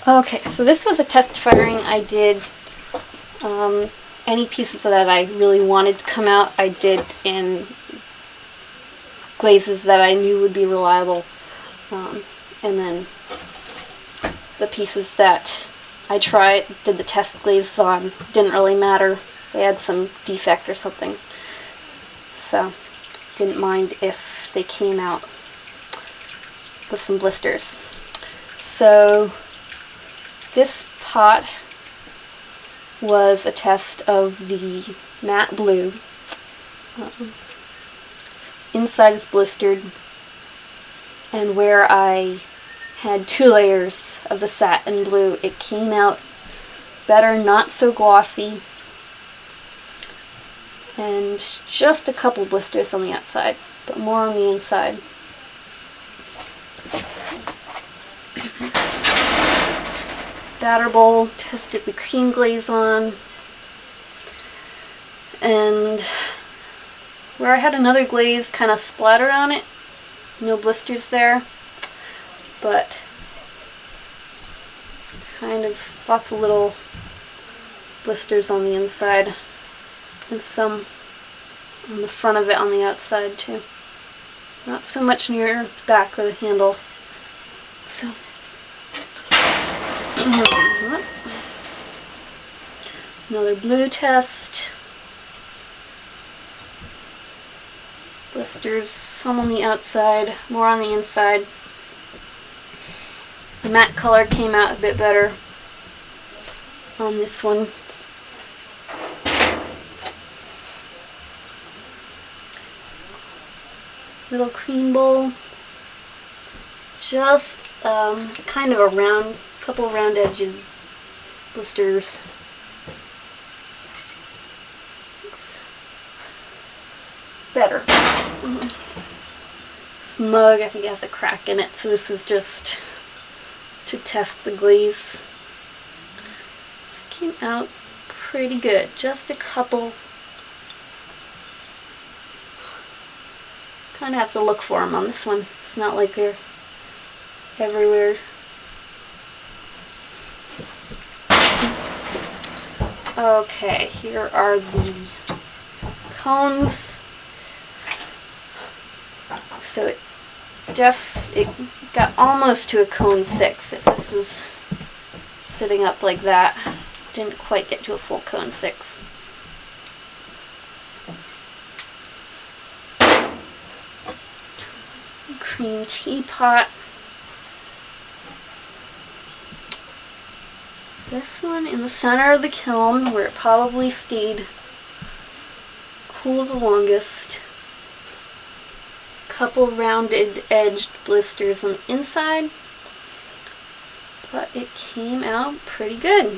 Okay, so this was a test firing I did. Any pieces that I really wanted to come out, I did in glazes that I knew would be reliable. And then the pieces that I did the test glaze on, didn't really matter. They had some defect or something. So, didn't mind if they came out with some blisters. So, this pot was a test of the matte blue. Inside is blistered, and where I had 2 layers of the satin blue, it came out better, not so glossy, and just a couple blisters on the outside, but more on the inside. Batter bowl, tested the cream glaze on, and where I had another glaze kind of splattered on it, no blisters there, but kind of lots of little blisters on the inside, and some on the front of it on the outside too. Not so much near the back or the handle. So another blue test. Blisters, some on the outside, more on the inside. The matte color came out a bit better on this one. Little cream bowl. Just kind of a couple round edges, blisters. Better. This mug, I think it has a crack in it, so this is just to test the glaze. Came out pretty good. Just a couple. Kind of have to look for them on this one. It's not like they're everywhere. Okay, here are the cones. So it got almost to a cone 6 if this is sitting up like that. Didn't quite get to a full cone 6. Cream teapot. This one in the center of the kiln where it probably stayed cool the longest. Couple rounded edged blisters on the inside, but it came out pretty good.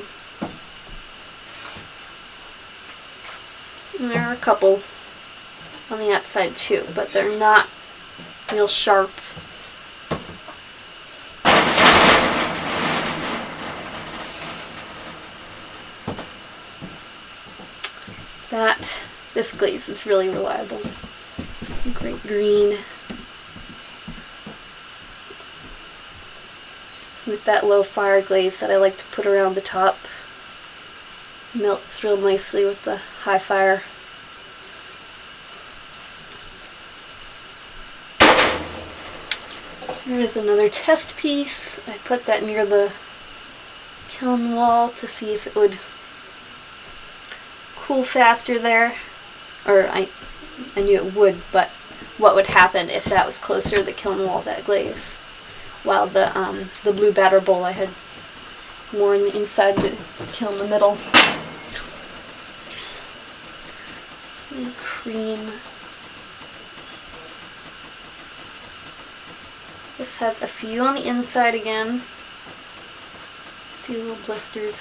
And there are a couple on the outside too, but they're not real sharp. This glaze is really reliable. Great green. With that low fire glaze that I like to put around the top. Melts real nicely with the high fire. Here's another test piece. I put that near the kiln wall to see if it would cool faster there. Or I knew it would, but what would happen if that was closer to the kiln wall, that glaze? While the blue batter bowl I had more on the inside to kiln the middle. And cream. This has a few on the inside again. A few little blisters.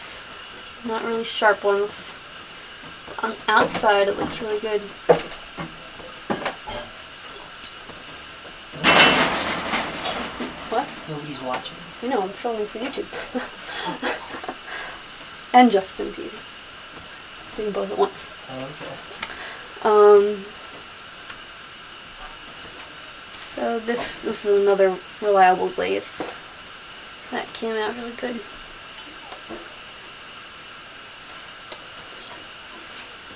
Not really sharp ones. On the outside it looks really good. What? Nobody's watching. I know, I'm filming for YouTube. And Justin TV. Doing both at once. Oh, okay. So this is another reliable glaze. That came out really good.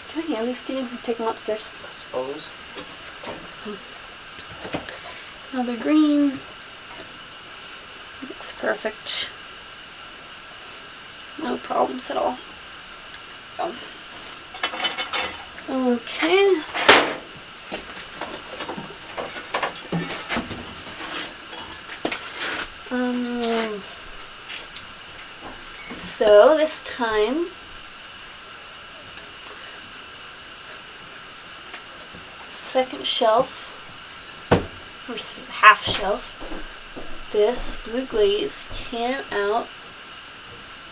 Can I hand these to you and take them upstairs? I suppose. Another green. Looks perfect. No problems at all. Okay. So this time, second shelf, or half shelf, this blue glaze came out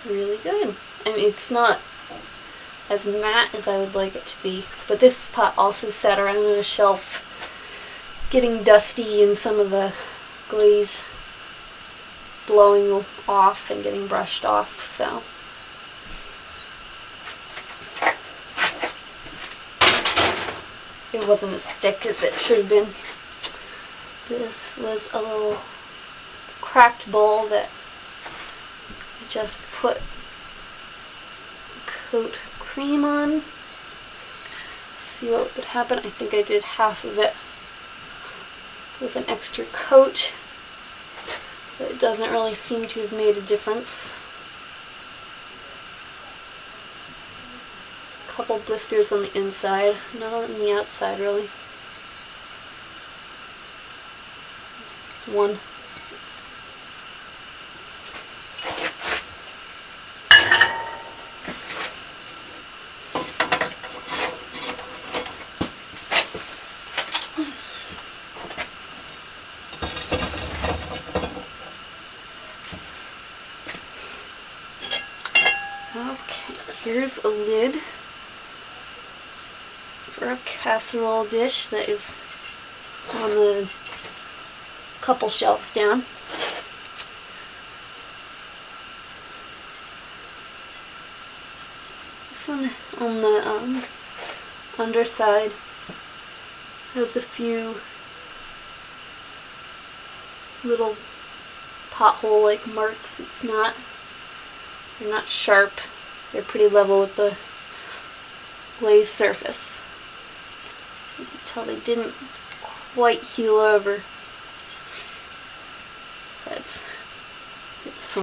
really good. I mean, it's not as matte as I would like it to be, but this pot also sat around on a shelf getting dusty and some of the glaze blowing off and getting brushed off, so it wasn't as thick as it should have been. This was a little cracked bowl that I just put a coat of cream on. See what would happen. I think I did half of it with an extra coat, but it doesn't really seem to have made a difference. A couple blisters on the inside, not on the outside really. One. Okay, here's a lid for a casserole dish that is on the couple shelves down. This one on the underside has a few little pothole-like marks. They're not sharp. They're pretty level with the glaze surface. You can tell they didn't quite heal over.